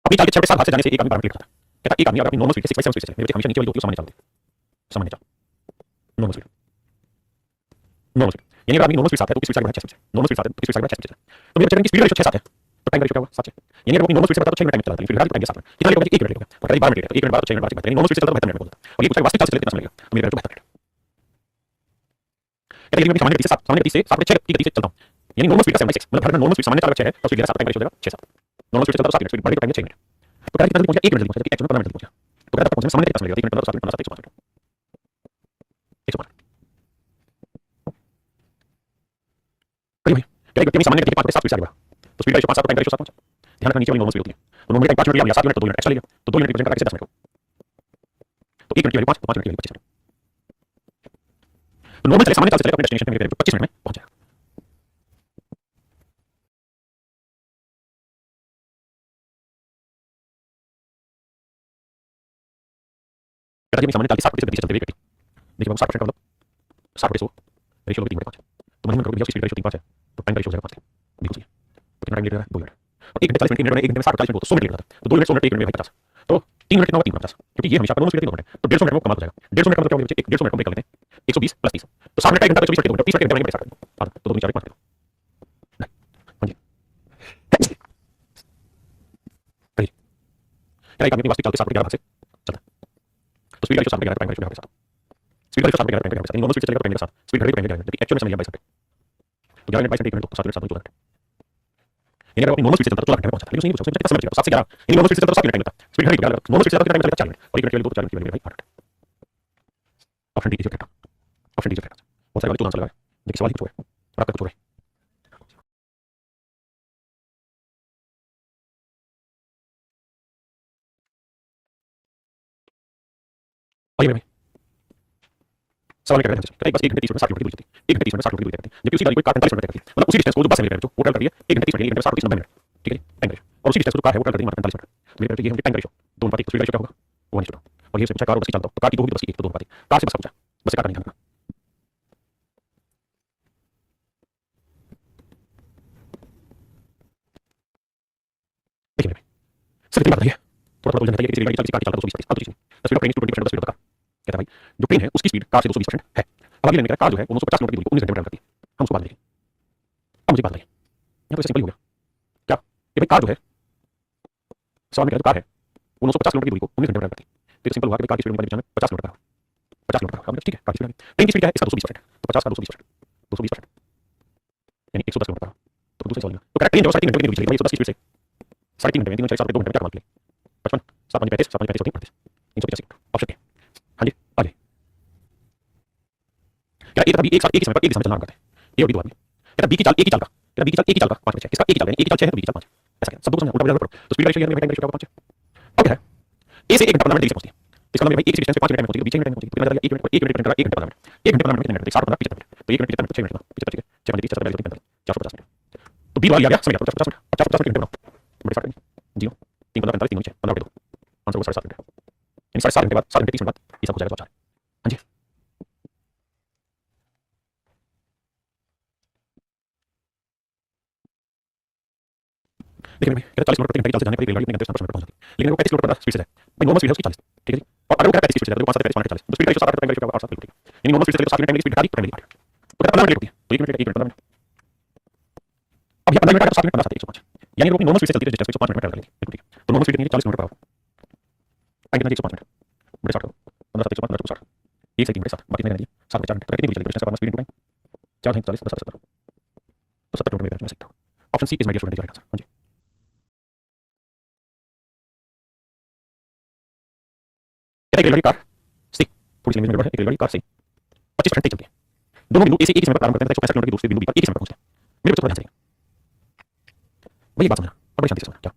अपनी चाल के 6 के साथ हाथ से जाने से एक आदमी 12 मिनट लेता है। कहता है एक आदमी अगर अपनी नॉर्मल स्पीड से 6 स्पीड से चले, मेरे बच्चे हमेशा नीचे वाली होती है सामान्य चाल होती है, सामान्य चाल नॉर्मल स्पीड, नॉर्मल स्पीड यानी अगर आदमी नॉर्मल स्पीड से आता है तो किस स्पीड से आगे बढ़ा 6 स्पीड से, नॉर्मल स्पीड से आता है तो किस स्पीड से आगे बढ़ा 6 स्पीड से। तो मेरे बच्चे की स्पीड का रेशियो 6 7 है, तो टाइम का रेशियो क्या होगा 7 6 यानी अगर अपनी नॉर्मल स्पीड से बढ़ता तो 6 मिनट टाइम चला जाता है, फिर घटा टाइम के 7 मिनट कितना लेगा, 1 मिनट लेगा और करीब 12 मिनट लेगा, तो 1 मिनट बाद 6 मिनट बाद यानी नॉर्मल स्पीड से चलता है 72 मिनट में बोलता है, और ये पूछा वास्तविक चाल से चले कितना समय लगेगा, तो मेरे बच्चे 72 मिनट। कहते हैं सामान्य गति से 7 सामान्य गति से 7 6 की गति से चलता हूं यानी नॉर्मल स्पीड का 76 मतलब भारत में नॉर्मल स्पीड सामान्य चाल का 6 है, तो स्पीड 7 टाइम का रेशियो देगा 6 7। नॉर्मल स्पीड से चलता है 7 मिनट, स्पीड बढ़ेगी तो टाइम 6 मिनट। तो कहता है कितना जल्दी पहुंचा, 1 मिनट जल्दी पहुंचा, एक्चुअली 15 मिनट जल्दी पहुंचा। तो कहता है पहुंचने में सामान्य कितना समय लगेगा, 3 मिनट 15 7 मिनट 15 7 105 मिनट 105। कहिए भाई क्या एक व्यक्ति सामान्य गति के 5 बटे 7 स्पीड से आगे बढ़ा, तो स्पीड का रेशियो 5 7 टाइम का रेशियो 7 पहुंचा। ध्यान रखना नीचे वाली नॉर्मल स्पीड होती है, तो नॉर्मल टाइम 5 मिनट लिया 7 मिनट तो 2 मिनट एक्स्ट्रा लिया, तो 2 मिनट रिप्रेजेंट करके 10 मिनट को, तो 1 मिनट की वैल्यू 5 तो 5 मिनट की वैल्यू 25 मिनट। तो नॉर्मल चले सामान्य चाल से चले अपने डेस्टिनेशन पे मेरे 25 मिनट में पहुंच जाएगा। कहता है सामान्य चाल के 7 बटे से चलते हुए व्यक्ति देखिए 60% का मतलब 60 बटे 100 रेशियो लोगे 3:5 तो मन में करोगे भैया स्पीड रेशियो 3:5 है तो टाइम का रेशियो हो जाएगा 5 बिल्कुल सही। तो कितना टाइम लगेगा 2 मिनट और 1 घंटे 40 मिनट 1 घंटे में 60 40 मिनट तो 100 मिनट लगता है, तो 2 मिनट 100 मिनट 1 मिनट में 50 तो 3 मिनट कितना होगा 3:50 क्योंकि ये हमेशा नॉर्मल स्पीड 3 मिनट है, तो 150 मिनट में कमाल हो जाएगा। 150 मिनट का मतलब क्या होगा बच्चे 150 मिनट को ब्रेक कर लेते हैं 120 + 30 तो 7 मिनट का 1 घंटा 120 मिनट 30 मिनट के ब्रेक कर तो 2 4 5 नहीं हां जी करिए क्या एक आदमी अपनी वास्तविक चाल के 7 भाग से चलता है तो स्पीड रेशियो 7 टाइम का रेशियो भाग से स्पीड रेशियो 7 टाइम का नॉर्मल स्पीड से चलेगा टाइम के साथ स्पीड घटेगी टाइम के जबकि एक्चुअल में समय लंबाई 7 तो 11 मिनट 22 मिनट 1 मिनट तो 7 मिनट 7 मिनट 14 मिनट यानी अगर अपनी नॉर्मल स्पीड से चलता तो 14 घंटे में पहुंचा, लेकिन उसने नहीं पूछा कितना समय लगेगा 7 से 11 यानी नॉर्मल स्पीड से चलता तो 7 मिनट टाइम लगता है, स्पीड घटेगी नॉर्मल स्पीड से चलता कितना टाइम लगेगा 4 मिनट और 1 मिनट के लिए 2 4 मिनट के लिए भाई 8 minute. Option D is correct, option D is correct. बहुत सारे वाले 2 आंसर लगाए, देखिए सवाल ही कुछ है और आपका कुछ और है। आइए भाई सवाल क्या है कि बस 1 घंटे 30 मिनट 60 किलोमीटर दूरी चलती है, 1 घंटे 30 मिनट 60 किलोमीटर दूरी तय करती है जबकि उसी गाड़ी कोई कार 45 मिनट तय करती है, मतलब उसी डिस्टेंस को जो बस से मिल रहा है जो वो ट्रैवल कर रही है 1 घंटे 30 मिनट 1 घंटे 60 90 मिनट ठीक है टाइम रेशियो, और उसी डिस्टेंस को जो कार है वो ट्रैवल कर रही है 45 मिनट। तो मेरे ये हम टाइम रेशियो दोनों पार्टी स्पीड रेशियो क्या होगा 1:2 और ये से पूछा कार और बस की चलता तो कार की 2 होगी बस की 1 तो दोनों पार्टी कार से बस का पूछा बस का नहीं करना। देखिए भाई सिर्फ इतनी बात है थोड़ा थोड़ा उलझन है कि गाड़ी चलती कार चलता 220 अब तो speed of train 20% speed of car कहता है भाई जो ट्रेन है उसकी स्पीड कार से 220% है। अब अगले लेने का कार जो है वो 950 किलोमीटर की दूरी को 19 घंटे में ट्रैवल करती है, हम उसको बात लेंगे। अब मुझे बात बताइए यहाँ तो सिंपल ही हो गया क्या कि भाई कार जो है सवाल में जो कार है वो 950 किलोमीटर की दूरी को 19 घंटे में ट्रैवल करती है, तो सिंपल हुआ कि कार की स्पीड में 50 किलोमीटर 50 किलोमीटर हमने ठीक है कार की स्पीड ट्रेन की स्पीड है इसका 220% तो 50 का 220% 220% यानी 110 किलोमीटर तो दूसरे सवाल में तो करेक्ट ट्रेन जो 3 घंटे की दूरी चलेगी 110 की स्पीड से 3.5 घंटे में 3 4 2 घंटे में क्या कमाल 55 7 5 35 7 5 35 385 ऑप्शन ए हाँ जी आ जाइए क्या एक आदमी एक साथ एक ही समय पर एक दिशा में चलना करते हैं ए और बी दो आदमी कहता बी की चाल एक ही चाल का कहता बी की चाल एक ही चाल का 5 बचे इसका एक ही चाल है एक ही चाल 6 है तो बी की चाल 5 ऐसा क्या सब कुछ समझना उल्टा उल्टा पढ़ो तो स्पीड रेशियो ये टाइम रेशियो क्या होगा 5 अब क्या है ए से 1 घंटा 15 मिनट देरी से पहुंचती है तो इसका मतलब भाई एक डिस्टेंस पे 5 मिनट टाइम पहुंचेगी, बीच में टाइम पहुंचेगी, तो कितना ज्यादा 1 मिनट 1 मिनट डिपेंड करेगा 1 घंटे 15 मिनट 1 घंटे 15 मिनट कितने मिनट 60 15 75 मिनट, तो 1 मिनट 75 मिनट 6 मिनट 75 ठीक है 6 5 30 40 45 450 मिनट, तो 20 वाला आ गया समय 50 मिनट 50 मिनट घंटे बनाओ बड़े फाड़ देंगे 0 3 15 45 3 नीचे 15 दो आंसर वो 7.5 घंटे, यानी 7.5 घंटे बाद 7 घंटे 30 मिनट बाद ये सब हो जाएगा तो 4। हां जी देखिए भाई कहता 40 किलोमीटर प्रति घंटे की चाल से जाने पर एक रेलगाड़ी अपने गंतव्य स्थान पर पहुंच जाती है, लेकिन वो 35 किलोमीटर पर स्पीड से जाए भाई नॉर्मल स्पीड है उसकी 40 ठीक है जी, और अगर वो 35 स्पीड से जाए तो 5 से 40 तो स्पीड का 160 का टाइम का 8 किलोमीटर यानी नॉर्मल स्पीड से चले तो 7 मिनट टाइम की स्पीड घटा दी तो टाइम लगी तो कहता 15 मिनट लगती है, तो 1 मिनट 1 मिनट 15 मिनट अब ये 15 मिनट का 7 मिनट 15 7 105 यानी वो अपनी नॉर्मल स्पीड से चलती है डिस्टेंस 105 मिनट कर लेगी बिल्कुल ठीक है, तो नॉर्मल स्पीड कितनी है 40 किलोमीटर पर आवर आगे 105 मिनट बड़े 60 15 7 105 15 60 1 से 3 बड़े 7 बाकी नहीं 7 4 मिनट तो कितनी दूरी चलेगी डिस्टेंस पर स्पीड टाइम 4 40 10 70 तो 70 किलोमीटर में सकता हूं option C is my dear student right answer. हां जी एक रेलगाड़ी कार सी थोड़ी सी लैंग्वेज में गड़बड़ है, एक रेलगाड़ी कार सी 25% तेज चलती है, दोनों बिंदु ए से एक ही समय पर प्रारंभ करते हैं 165 किलोमीटर की दूसरे बिंदु बी पर एक ही समय पर पहुंचते हैं, मेरे बच्चों को ध्यान से भाई ये बात समझना और बड़ी शांति से समझना क्या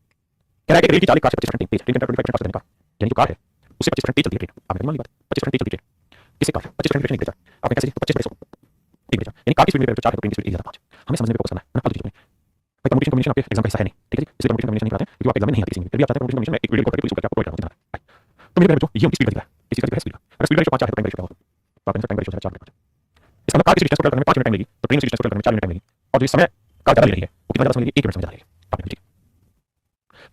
कह रहा है कि रेल की चाल कार से 25% तेज है, ट्रेन का 25% फास्ट कार यानी जो कार है उससे 25% तेज चलती है ट्रेन, आपने मान ली बात 25% तेज चलती है ट्रेन किसी कार 25% ट्रेन तेज आपने कैसे 25 एक बचा यानी कार की स्पीड में 4 है तो ट्रेन की स्पीड 1 5 हमें समझने पे फोकस करना है ना फालतू चीजों में भाई कम्युनिकेशन कम्युनिकेशन आपके एग्जाम का हिस्सा है नहीं ठीक है जी, इसलिए कम्युनिकेशन कम्युनिकेशन नहीं कराते क्योंकि आप एग्जाम में नहीं आती किसी में फिर भी आप चाहते हैं कम्युनिकेशन कम्युनिकेशन में एक वीडियो कॉल करके इसको करके आपको प्रोवाइड करना है तो मेरे बच्चों ये उनकी स्पीड का किसी का स्पीड अगर स्पीड रेशियो 5 है तो टाइम रेशियो क्या होगा तो आप टाइम रेशियो 4 मिनट इसका मतलब कार की डिस्टेंस को करने में 5 मिनट टाइम लगेगी तो ट्रेन की डिस्टेंस को करने में 4 मिनट टाइम लगेगी और जो समय कार ज्यादा ले रही है वो कितना ज्यादा समय लेगी 1 मिनट समय ज्यादा लेगी आपने ठीक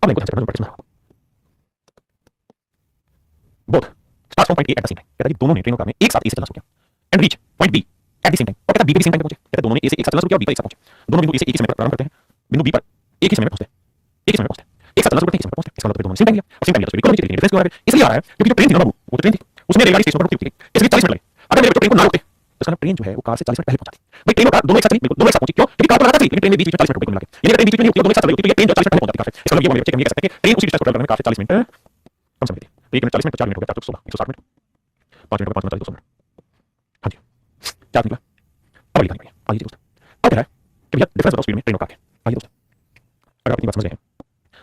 अब मैं कुछ प्रैक्टिस में both start from point A eight the same time कहता है कि दोनों ने ट्रेनों कार में एक साथ ए से चलना शुरू किया and reach point B at the same time और कहता है बी पे भी सेम टाइम पे पहुंचे कहता है दोनों ने ए से एक साथ चलना शुरू किया और बी पर एक साथ पहुंचे दोनों बिंदु ए से एक ही समय पर प्रारंभ करते हैं बिंदु बी पर एक ही समय में पहुंचते हैं एक ही समय में पहुंचते हैं एक साथ चलना शुरू करते हैं एक समय में पहुंचते हैं इसका मतलब दोनों ने सेम टाइम लिया और सेम टाइम लिया तो स्पीड कम डिफरेंस क्यों आ रहा है इसलिए आ रहा है क्योंकि जो ट्रेन थी ना बाबू वो तो ट्रेन थी उसने रेलगाड़ी स्टेशन पर रुकती थी इसलिए 40 मिनट लगे अगर मेरे ट्रेन को ना रोकते तो इसका ट्रेन जो है वो कार से 40 मिनट पहले पहुंचाती भाई ट्रेन और कार दोनों एक साथ चली दोनों एक साथ पहुंची क्यों क्योंकि कार तो लगातार चली लेकिन ट्रेन बीच में 40 मिनट रुक गई यानी ट्रेन बीच में नहीं होती दोनों एक साथ चली तो ये ट्रेन 40 मिनट पहले पहुंचाती है इसका मतलब ये बोले बच्चे हम ये कह सकते हैं कि ट्रेन उसी डिस्टेंस को ट्रैवल करने में कार से 40 मिनट कम समय लेती है 1 मिनट 40 मिनट 4 मिनट हो गया 16 160 मिनट 5 मिनट 5 मिनट 200 मिनट हां जी क्या निकला अब लिखा नहीं आइए दोस्तों अब क्या है कि भैया डिफरेंस बताओ स्पीड में ट्रेन और कार के आइए दोस्तों अगर आप इतनी बात समझ गए हैं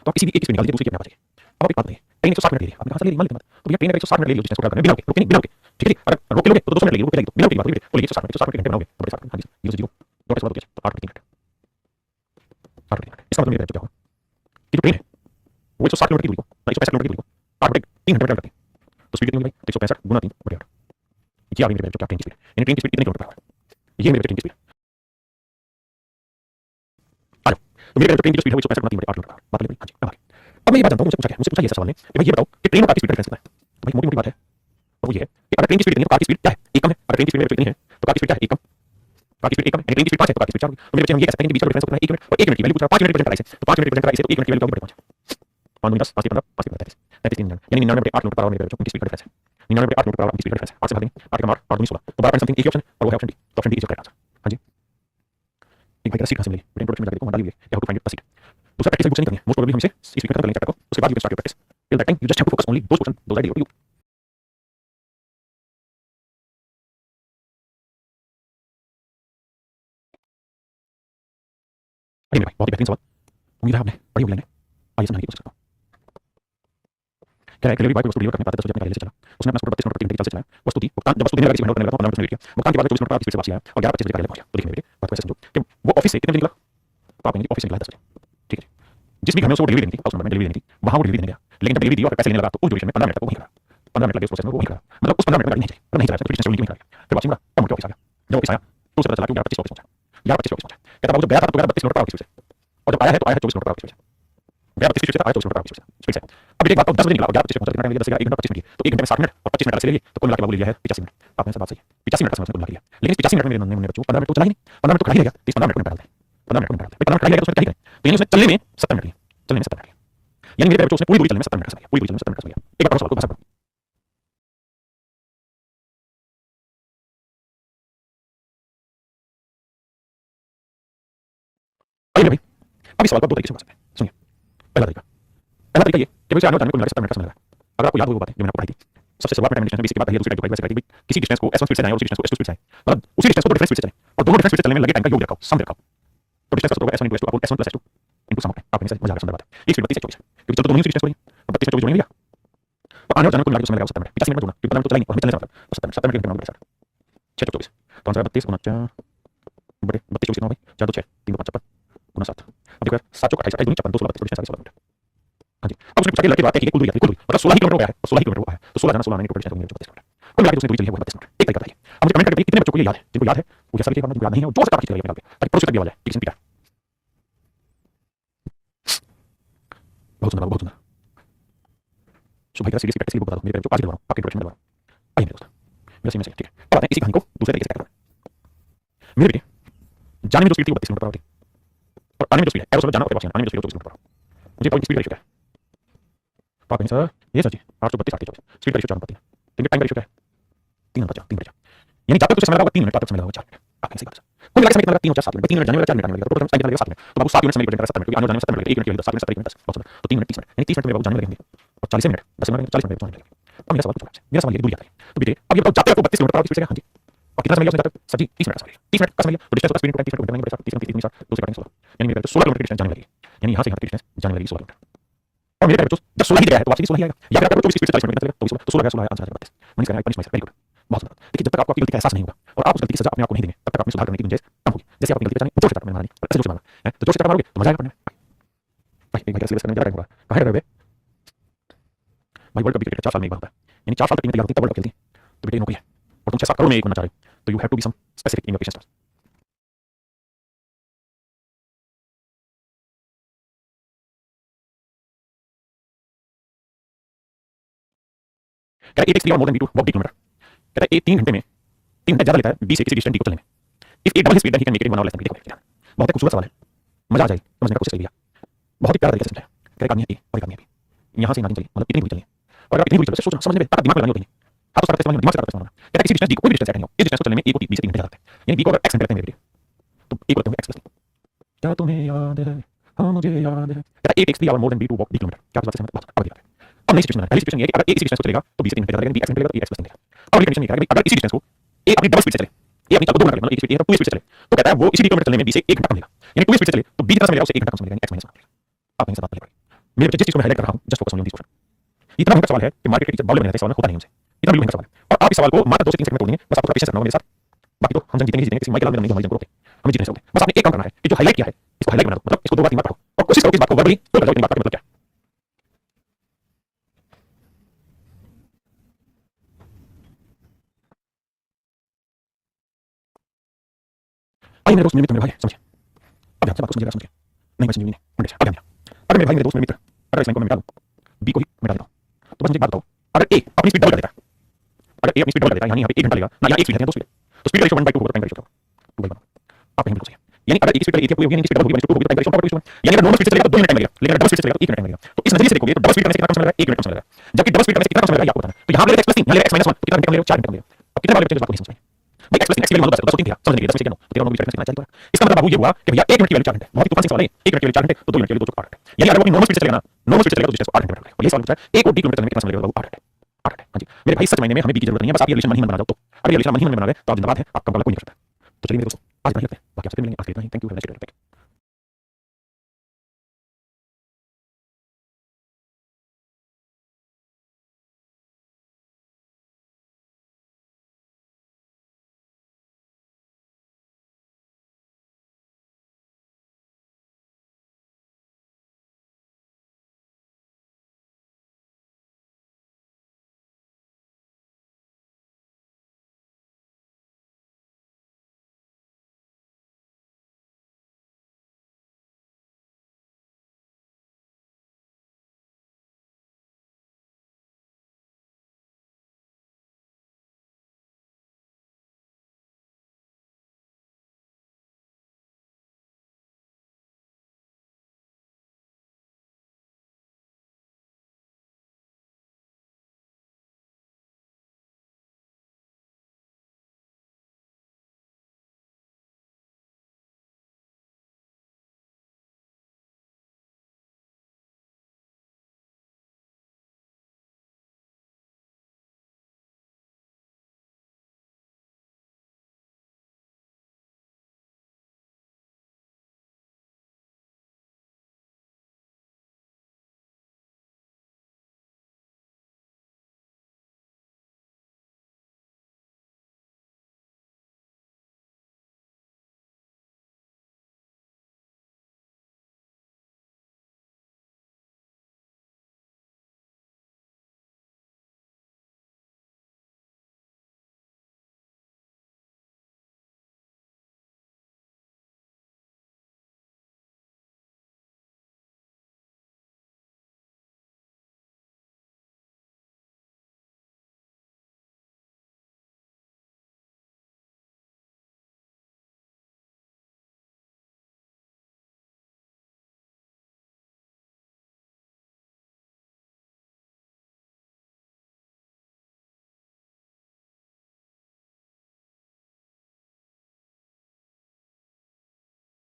तो आप किसी भी एक की स्पीड निकाल दीजिए दूसरी की अपने पास जाएगी अब आप एक बात बताइए ट्रेन 160 मिनट ले रही है आपने कहा ले रही मान लेते तो भैया ट्रेन अगर 160 मिनट ले रही है डिस्टेंस को ट्रैवल करने बिना रुके बिना रुके ठीक है जी अगर रोक के लोगे तो 200 मिनट लगेगी रुक के लगेगी बिना रुके बात करिए बोलिए 160 मिनट घंटे बनाओगे तो बड़े 60 हां जी 0 0 दो के बाद हो गया तो 8 मिनट 8 मिनट इसका मतलब ये क्या होगा कि जो ट्रेन है वो 160 किलोमीटर की दूरी को 165 किलोमीटर की दूरी को 8 बटे 3 घंटे में ट्रैवल करती है तो स्पीड कितनी होगी भाई 165 गुना 3 बटे 8 ये आ गई मेरे बच्चों क्या ट्रेन की स्पीड यानी ट्रेन की स्पीड कितने किलोमीटर पर आवर ये मेरे ट्रेन की स्पीड आ जाओ तो मेरे ट्रेन की स्पीड है 165 गुना 3 बटे 8 किलोमीटर बात ले हां जी अब मैं ये बात जानता हूं मुझसे पूछा ये सवाल ने कि भाई ये बताओ कि ट्रेन और कार की स्पीड का डिफरेंस कितना है तो भाई मोटी मोटी बात है और वो ये है कि अगर ट्रेन की स्पीड कितनी है तो कार की स्पीड क्या है एक कम है अगर ट्रेन की स्पीड कितनी है तो कार की स्पीड क्या है एक कम कार की स्पीड एक कम है ट्रेन की स्पीड 5 है तो कार की स्पीड 4 होगी तो मेरे बच्चे हम ये कह सकते हैं कि बीच का डिफरेंस कितना है 1 मिनट और 1 मिनट की वैल्यू पूछ रहा है 5 मिनट रिप्रेजेंट कराइए तो 5 मिनट रिप्रेजेंट कराइए तो 1 मिनट की वैल्यू बड़े 5 5 10 5 15 5 35 35 3 यानी 99 बटे 8 किलोमीटर पर आवर मेरे बच्चों की स्पीड का डिफरेंस है 99 बटे 8 किलोमीटर पर आवर की स्पीड का डिफरेंस है 8 से भाग देंगे 8 का मार 8 16 तो 12 समथिंग एक ही ऑप्शन और वो है ऑप्शन डी तो option D is correct answer हां जी एक भाई का सीट कहां से मिली ब्रेन प्रोडक्शन में जाके देखो डालिए या how to find the seat दूसरा प्रैक्टिस बुक से नहीं करनी है मोस्ट प्रोबेबली हमसे इस वीक खत्म कर लेंगे चैप्टर को उसके बाद you can start your practice till that time you just have to focus only those question those idea you अरे मेरे भाई बहुत ही बेहतरीन सवाल उम्मीद है आपने पढ़ी होगी लाइनें आइए समझने की कोशिश करता हूं क्या है कि भाई वस्तु डिलीवर करने पाते 10 बजे अपने गाड़ी से चला उसने अपना स्कूटर 32 मिनट प्रति घंटे की चाल से चलाया वस्तु दी भुगतान जब वस्तु देने लगा किसी हैंडल करने लगा तो 15 मिनट वेट किया भुगतान के बाद 24 मिनट पर स्पीड से वापस आया और 11:25 बजे गाड़ी पहुंचा तो देखिए बेटे बात कैसे समझो कि वो ऑफिस से कितने बजे निकला तो आप कहेंगे ऑफिस से निकला 10 बजे ठीक है जिस भी घर में उसको डिलीवरी देनी थी उस नंबर में डिलीवरी देनी थी वहां वो डिलीवरी देने गया लेकिन जब डिलीवरी दी और पैसे लेने लगा तो उस ड्यूरेशन में 15 मिनट तक वो वहीं खड़ा 15 मिनट लगे उस प्रोसेस में वो वहीं खड़ा मतलब उस 15 मिनट में गाड़ी नहीं चली अगर नहीं चला तो डिस्टेंस वहीं खड़ा फिर वापस मुड़ा तब मुड़ के ऑफिस आ गया जब ऑफिस आया तो उसे पता चला कि 11:25 ऑफिस पहुंचा 11:25 ऑफिस पहुंचा कहता बाबू जब गया था तो 32 मिनट पर ऑफिस से और जब आया है तो आया है 24 मिनट पर ऑफिस से गया 32 से आया 24 मिनट पर ऑफिस से अब एक बात तो 10 बजे निकला 11:25 पहुंचा कितना टाइम लगा 10 1 घंटा 25 मिनट तो 1 घंटे में 60 मिनट और 25 मिनट से ले लिए तो कुल मिला के बाबू ले लिया है 85 मिनट आपने सब बात सही है 85 मिनट का समय कुल मिला लिया लेकिन इस 85 मिनट में मेरे नन्हे बच्चों 15 मिनट तो चला ही नहीं 15 मिनट तो खड़ा ही रहेगा 15 मिनट को निकाल दे 15 मिनट को निकाल दे 15 मिनट खड़ा ही रहेगा तो उसमें क्या ही करें तो यानी उसने चलने में 70 मिनट लिए चलने में 70 मिनट लिए यानी मेरे बच्चों उसने पूरी दूरी चलने में 70 मिनट का समय लिया पूरी दूरी चलने में 70 मिनट का समय लिया एक बार सवाल को बस करो आइए भाई अब इस सवाल को दो तरीके से समझ सकते हैं सुनिए पहला तरीका ये कि भाई जानने को मिला 70 मिनट का समय लगा अगर आपको याद हो वो बात है जो मैंने आपको पढ़ाई थी सबसे शुरुआत में टाइम डिस्टेंस 20 के बाद है दूसरी टाइम वैसे करेगी किसी डिस्टेंस को s1 स्पीड से जाए और उसी डिस्टेंस को s2 स्पीड से जाए मतलब उसी डिस्टेंस को दो डिफरेंट स्पीड से चले और दोनों डिफरेंट स्पीड से चलने में लगे टाइम का योग रखो सम रखो तो डिस्टेंस का सूत्र होगा s1 * s2 आपको s1 + s2 इनटू सम होता है आप इनसे मजा आ रहा है सुंदर बात है एक स्पीड 32 से 24 है क्योंकि चलो तो दोनों ही डिस्टेंस को 32 से 24 जोड़ेंगे भैया आने और जाने को मिला के समय लगेगा 70 मिनट 85 मिनट जोड़ना क्योंकि तो चला ही नहीं और हमें चलने का मतलब 70 मिनट किलोमीटर स्टार्ट 6 24 तो आंसर 32 बड़े 32 24 9 भाई 4 2 6 3 2 5 56 7 अब देखो 7 चौक 28 2 56 2 16 32 16 मिनट हाँ जी अब उसने पूछा कि लड़के बात है कि कुल दूरी मतलब 16 ही किलोमीटर हो गया है 16 ही किलोमीटर हुआ है तो 16 जाना 16 आने टोटल डिस्टेंस होगी 32 मिनट कुल मिला के उसने दूरी चली है वो 32 मिनट एक तरीका बताइए अब मुझे कमेंट करके कितने बच्चों को ये याद है जिनको याद है वो जैसा लिखिए जिनको याद नहीं है वो जोर से काफी चलेगा ताकि प्रोसेस तक भी आ जाए ठीक है पीटा बहुत सुंदर बहुत सुंदर सो भाई सीरियसली प्रैक्टिस बता दो मेरे जो आज करवा रहा हूं आपके इंट्रोडक्शन में करवा आइए मेरे दोस्त मेरा सही में ठीक है अब आते हैं इसी कहानी को दूसरे तरीके से करते हैं मेरे बेटे जाने में जो स्पीड थी वो 32 किलोमीटर पर आती और आने में जो स्पीड है एरो से जाना और वापस आने में जो स्पीड 24 किलोमीटर पर मुझे पॉइंट स्पीड रेशियो क्या है तो आप सर ये सर जी 832 824 स्पीड रेशियो 4 पर 3 तो टाइम रेशियो क्या है 3 पर 4 यानी जब तक तुझे समय लगा 3 मिनट तब तक समय लगा 4 मिनट आपने सही बात सर कोई लगा समय कितना 3 और 4 7 मिनट 3 मिनट जाने वाला 4 मिनट आने वाला टोटल टाइम लगेगा 7 मिनट तो बाबू 7 यूनिट समय रिप्रेजेंट करता है 7 मिनट क्योंकि आने जाने में 7 मिनट 1 मिनट के लिए 7 मिनट 7 मिनट 10 बहुत तो 3 मिनट 30 मिनट यानी 30 मिनट में बाबू जाने में लगेंगे और 40 मिनट 10 मिनट 40 मिनट जाने में लगेंगे अब मेरा सवाल पूछो आपसे मेरा सवाल ये दूरी आता है तो बेटे अब ये बताओ जाते आपको 32 किलोमीटर पर आवर की स्पीड से हां जी और कितना समय लिया उसने जाते सर जी 30 मिनट का समय लिया 30 मिनट का समय लिया तो डिस्टेंस का स्पीड को 30 मिनट घंटे लगेंगे 30 मिनट 30 2 से काटेंगे 16 यानी मेरे 16 किलोमीटर की डिस्टेंस जाने लगेगी यानी यहां से यहां तक की डिस्टेंस जाने लगेगी 16 किलोमीटर और मेरे बच्चों जब 16 ही गया है तो वापस 16 ही आएगा या फिर आपको 24 स्पीड से 40 मिनट लगेगा तो 16 गया 16 आंसर आ जाएगा 32 मनीष करना पनिश वेरी गुड बहुत सुंदर देखिए जब तक आपको अपनी गलती का एहसास नहीं होगा और आप उस गलती की सजा अपने आप को नहीं देंगे तब तक आप में सुधार करने की गुंजाइश कम होगी जैसे आप अपनी गलती बचाने जोर से करने मारनी और ऐसे जोर से मारना है तो जोर से मारोगे तो मजा आएगा पढ़ने में भाई एक बार सीरियस करने जा रहा है कहां है रे भाई वर्ल्ड कप क्रिकेट 4 साल में एक बार होता है यानी 4 साल तक टीम तैयार होती है तब वर्ल्ड कप खेलती है तो बेटे नौकरी है और तुम 6 करोड़ में एक बनना चाह रहे हो तो you have to be some specific in your patience कहता है 8 more than B to walk 3 kilometre कहता है 3 घंटे में 3 घंटे ज्यादा लेता है 20 से किसी डिस्टेंस डी को चलने में इफ एक double speed then he can make it in 1 hour less than देखो बहुत खूबसूरत सवाल है मजा आ जाए समझने का कोशिश करिए बहुत ही प्यारा तरीके से समझाया कहता है आदमी है और एक आदमी है यहां से इमेजिन चलिए मतलब इतनी दूरी चलिए और अगर इतनी दूरी चलते सोचना समझने में ताकत दिमाग लगानी होती है हाथ तो करते दिमाग से करते समझना कहता है किसी डिस्टेंस डी को कोई भी डिस्टेंस सेट नहीं हो इस डिस्टेंस को चलने में ए को 20 से 3 घंटे लगते हैं यानी बी को अगर x घंटे लगते हैं मेरे तो ए को लगते हैं x प्लस क्या तुम्हें याद है हां मुझे याद है कहता है 8 more than B to walk 3 kilometre क्या बात है समझ अब देखते हैं अब नेक्स्ट सिचुएशन है पहली सिचुएशन ये है कि अगर ए इसी डिस्टेंस को चलेगा तो 20 से 3 घंटे लगेगा बी x घंटे लगेगा तो ए x प्लस लगेगा अब अगली कंडीशन ये है कि अगर इसी डिस्टेंस को ए अपनी डबल स्पीड से चले ए अपनी चाल को 2 मिनट मतलब एक स्पीड ए तो 2 स्पीड से चले तो कहता है वो इसी किलोमीटर चलने में 20 से 1 घंटा कम लेगा यानी 2 स्पीड से चले तो 20 जितना समय लेगा उसे 1 घंटा कम समय लेगा x माइनस 1 आप नहीं से बात करें मेरे बच्चे जिस चीज को मैं हाईलाइट कर रहा हूं just focus on this question इतना भयंकर सवाल है कि मार्केट के टीचर बाउल में रहते सवाल में होता नहीं हमसे इतना बिल्कुल भयंकर सवाल है और आप इस सवाल को मात्र 2 से 3 सेकंड में तोड़ देंगे बस आपको पेशेंस रखना होगा मेरे साथ बाकी तो हम जीतेंगे जीतेंगे किसी माइकल में नहीं हमारी जरूरत है हमें जीतने से होते बस आपने एक काम करना है कि जो हाईलाइट किया है इसको हाईलाइट बना दो मतलब इसको 2 बार 3 बार पढ़ो और कोशिश करो कि इस बात को वर्बली तो बताओ इन बात का मतलब क्या है आइए मेरे दोस्त मेरे भाई समझिए अब ध्यान से बात को समझिएगा समझिए नहीं मैं समझी नहीं मंडे अब ध्यान अगर मेरे भाई मेरे दोस्त मेरे मित्र अगर इस लाइन को मैं मिटा दूं बी को ही मिटा देता हूं तो बस मुझे एक बात बताओ अगर ए अपनी स्पीड डबल कर देता है अगर ए अपनी स्पीड डबल कर देता है यानी यहां पे 1 घंटा लगेगा ना यहां 1 स्पीड है 2 स्पीड तो स्पीड रेशियो 1/2 होगा टाइम रेशियो तो वही आप कहीं बिल्कुल सही यानी अगर एक स्पीड पर ए पूरी होगी यानी स्पीड डबल होगी 2 होगी तो टाइम रेशियो प्रॉपर्टी यानी अगर नॉर्मल स्पीड से चलेगा तो 2 मिनट टाइम लगेगा लेकिन अगर डबल स्पीड से चलेगा तो 1 मिनट टाइम लगेगा तो इस नजरिए से देखोगे तो डबल स्पीड करने से कितना कम समय लगेगा 1 मिनट कम समय लगेगा जबकि डबल स्पीड करने से कितना कम समय लगेगा आपको बताना तो यहां पे x + 3 यहां x - 1 तो कितना कम लगेगा 4 मिनट कम लगेगा अब कितने वाले बच्चे इस बात को नहीं समझ पाए भाई x + 3 x के लिए मान लो 10 3 दिया समझ नहीं 10 सेकंड तो तेरा नॉर्मल कितना चाहिए इसका मतलब बाबू ये हुआ कि भैया 1 मिनट की वैल्यू 4 घंटे बहुत ही तूफान से सवाल है 1 मिनट की वैल्यू 4 घंटे तो 2 मिनट के लिए 2 4 घंटे यानी अगर वो अपनी नॉर्मल स्पीड से चलेगा ना नॉर्मल स्पीड से चलेगा तो डिस्टेंस को 8 घंटे लगेगा और ये सवाल पूछा है 1 और 2 किलोमीटर चलने में कितना समय लगेगा बाबू 8 घंटे 8 घंटे हां जी मेरे भाई सच मायने में हमें बी की जरूरत नहीं है बस आप ये रिलेशन मन ही मन बना जाओ तो अगर ये रिलेशन मन ही मन बना गए तो आप जिंदाबाद है आपका मुकाबला कोई नहीं कर सकता तो चलिए मेरे दोस्तों आज बढ़िया लगते हैं बाकी आपसे मिलेंगे आज के लिए थैंक यू।